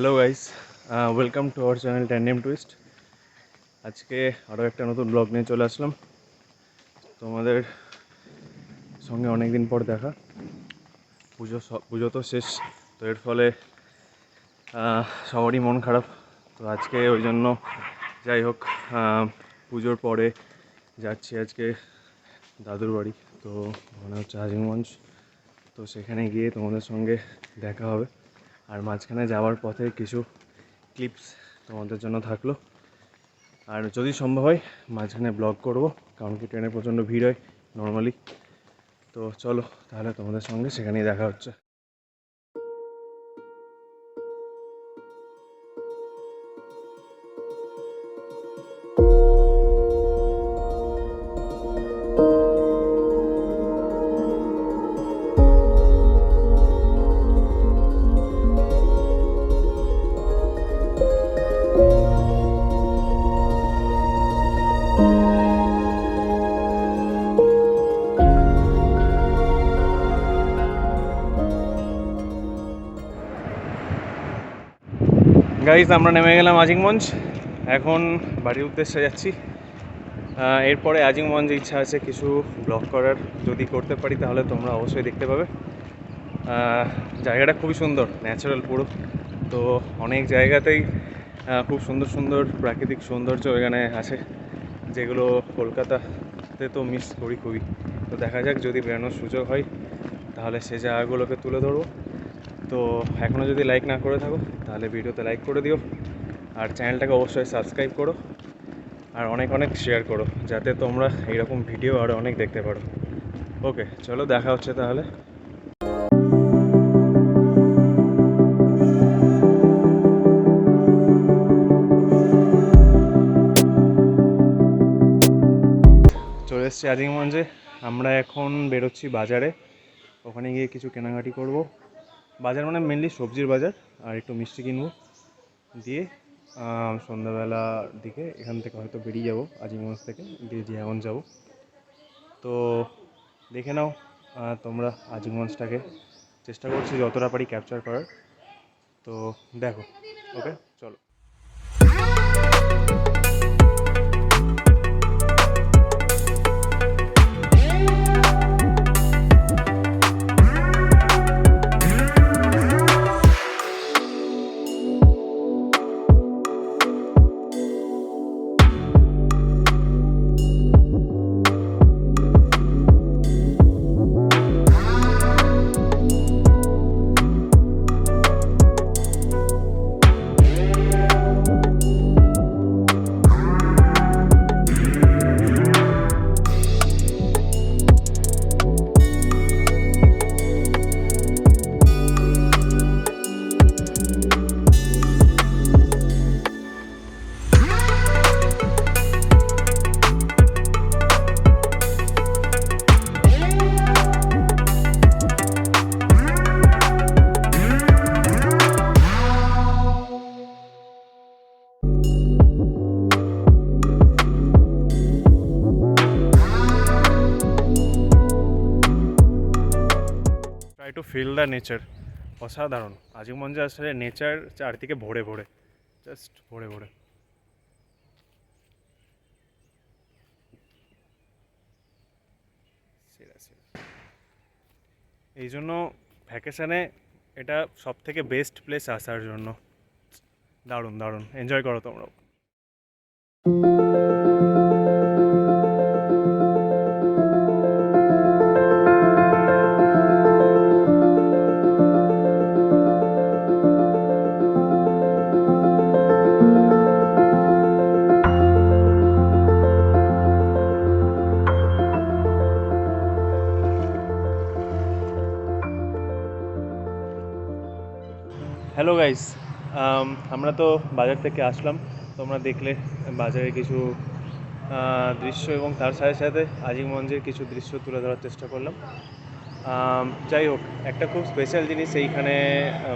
Hello guys, welcome to our channel tandem twist. আজকে আরও একটা নতুন ব্লগ নিয়ে চলে আসলাম। তোমাদের সঙ্গে অনেক দিন পর দেখা। পুজো তো শেষ, তো এর ফলে সবারই মন খারাপ। তো আজকে ওই জন্য যাই হোক, পুজোর পরে যাচ্ছি আজকে দাদুর বাড়ি। তো মনে হচ্ছে আজিমগঞ্জ। তো সেখানে গিয়ে তোমাদের সঙ্গে দেখা হবে। আর মাঝখানে যাওয়ার পথে কিছু ক্লিপস তোমাদের জন্য থাকলো। আর যদি সম্ভব হয় মাঝখানে ব্লগ করব, কারণ কি ট্রেনে প্রচণ্ড ভিড় হয় নর্মালি। তো চলো তাহলে তোমাদের সঙ্গে সেখানেই দেখা হচ্ছে। গাইজ, আমরা নেমে গেলাম আজিমগঞ্জ। এখন বাড়ির উদ্দেশ্যে যাচ্ছি। এরপরে আজিমগঞ্জে ইচ্ছা আছে কিছু ব্লগ করার, যদি করতে পারি তাহলে তোমরা অবশ্যই দেখতে পাবে। জায়গাটা খুবই সুন্দর, ন্যাচারাল পুরো। তো অনেক জায়গাতেই খুব সুন্দর সুন্দর প্রাকৃতিক সৌন্দর্য এখানে আছে, যেগুলো কলকাতাতে তো মিস করি খুবই। তো দেখা যাক, যদি বেরোনোর সুযোগ হয় তাহলে সে জায়গাগুলোকে তুলে ধরবো। তো এখনও যদি লাইক না করে থাকো তাহলে ভিডিওতে লাইক করে দিও, আর চ্যানেলটাকে অবশ্যই সাবস্ক্রাইব করো, আর অনেক অনেক শেয়ার করো, যাতে তোমরা এইরকম ভিডিও আরও অনেক দেখতে পারো। ওকে, চলো দেখা হচ্ছে তাহলে। চলে এসেছি আজিমগঞ্জে। আমরা এখন বেরোচ্ছি বাজারে, ওখানে গিয়ে কিছু কেনাকাটি করব। বাজার মানে মেনলি সবজির বাজার, আর একটু মিষ্টি কিনবো। দিয়ে সন্ধ্যাবেলার দিকে এখান থেকে হয়তো বেরিয়ে যাব আজিমগঞ্জ থেকে, দিয়ে জিয়াগঞ্জ যাব। তো দেখে নাও তোমরা আজিমগঞ্জটাকে, চেষ্টা করছি যতটা পারি ক্যাপচার করার। তো দেখো। ওকে, চলো। Try to feel the nature. অসাধারণ আজিমগঞ্জে আসলে নেচার চারদিকে ভরে ভরে, জাস্ট ভরে ভরে। এই জন্য ভ্যাকেশানে এটা সব থেকে বেস্ট প্লেস আসার জন্য। দারুণ দারুণ, এনজয় করো তোমরাও। হ্যালো গাইস, আমরা তো বাজার থেকে আসলাম। তোমরা দেখলে বাজারে কিছু দৃশ্য, এবং তার সাথে সাথে আজিমগঞ্জের কিছু দৃশ্য তুলে ধরার চেষ্টা করলাম। যাই হোক, একটা খুব স্পেশাল জিনিস এইখানে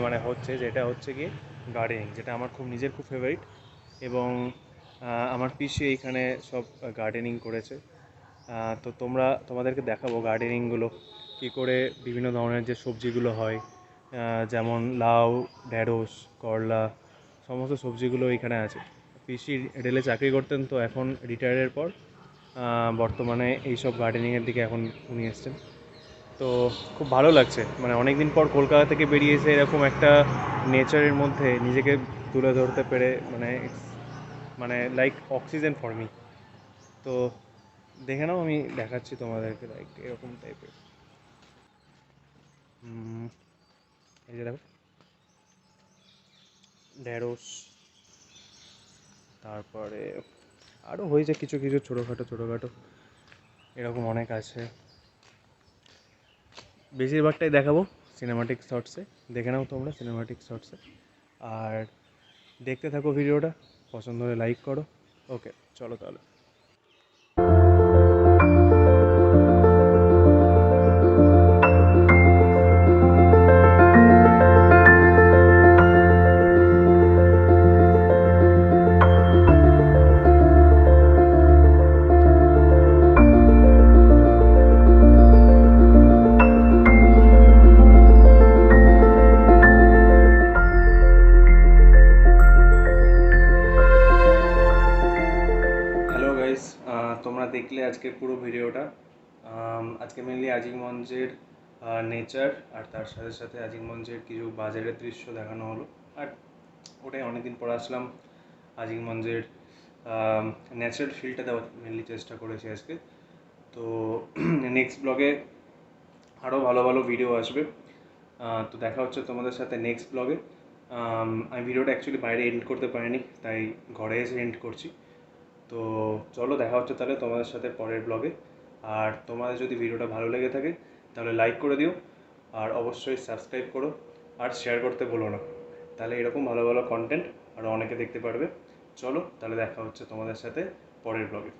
মানে হচ্ছে, যেটা হচ্ছে কি গার্ডেনিং, যেটা আমার খুব নিজের খুব ফেভারিট। এবং আমার পিসি এইখানে সব গার্ডেনিং করেছে। তো তোমাদেরকে দেখাবো গার্ডেনিংগুলো কী করে, বিভিন্ন ধরনের যে সবজিগুলো হয়, যেমন লাউ, ঢ্যাঁড়স, করলা, সমস্ত সবজিগুলো এখানে আছে। পিসি রেলে চাকরি করতেন, তো এখন রিটায়ারের পর বর্তমানে এইসব গার্ডেনিংয়ের দিকে এখন উনি এসছেন। তো খুব ভালো লাগছে, মানে অনেক দিন পর কলকাতা থেকে বেরিয়ে এসে এরকম একটা নেচারের মধ্যে নিজেকে তুলে ধরতে পেরে, মানে মানে লাইক অক্সিজেন ফর মি। তো দেখে নাও, আমি দেখাচ্ছি তোমাদেরকে, লাইক এরকম টাইপের। এই যে দেখো, ঢেঁড়স, তারপরে আরও হয়েছে কিছু কিছু ছোটোখাটো ছোটোখাটো, এরকম অনেক আছে। বেশিরভাগটাই দেখাবো সিনেমাটিক শর্টসে, দেখে নাও তোমরা সিনেমাটিক শর্টসে। আর দেখতে থাকো ভিডিওটা, পছন্দ হলে লাইক করো। ওকে, চলো তাহলে। হ্যালো গাইস, তোমরা দেখলে আজকে পুরো ভিডিওটা। আজকে মেনলি আজিমগঞ্জের নেচার আর তার সাথে সাথে আজিমগঞ্জের কিছু বাজারের দৃশ্য দেখানো হলো। আর ওটাই অনেকদিন পর আসলাম, আজিমগঞ্জের ন্যাচারাল ফিলটা দেওয়ার মেনলি চেষ্টা করেছি আজকে। তো নেক্সট ব্লগে আরও ভালো ভালো ভিডিও আসবে। তো দেখা হচ্ছে তোমাদের সাথে নেক্সট ব্লগে। আমি ভিডিওটা অ্যাকচুয়ালি বাইরে এন্ড করতে পারিনি, তাই ঘরে এসে এন্ড করছি। তো চলো, দেখা হচ্ছে তাহলে তোমাদের সাথে পরের ব্লগে। আর তোমাদের যদি ভিডিওটা ভালো লেগে থাকে তাহলে লাইক করে দিও, আর অবশ্যই সাবস্ক্রাইব করো, আর শেয়ার করতে ভুলো না। তাহলে এরকম ভালো ভালো কন্টেন্ট আরও অনেকে দেখতে পারবে। চলো তাহলে, দেখা হচ্ছে তোমাদের সাথে পরের ব্লগে।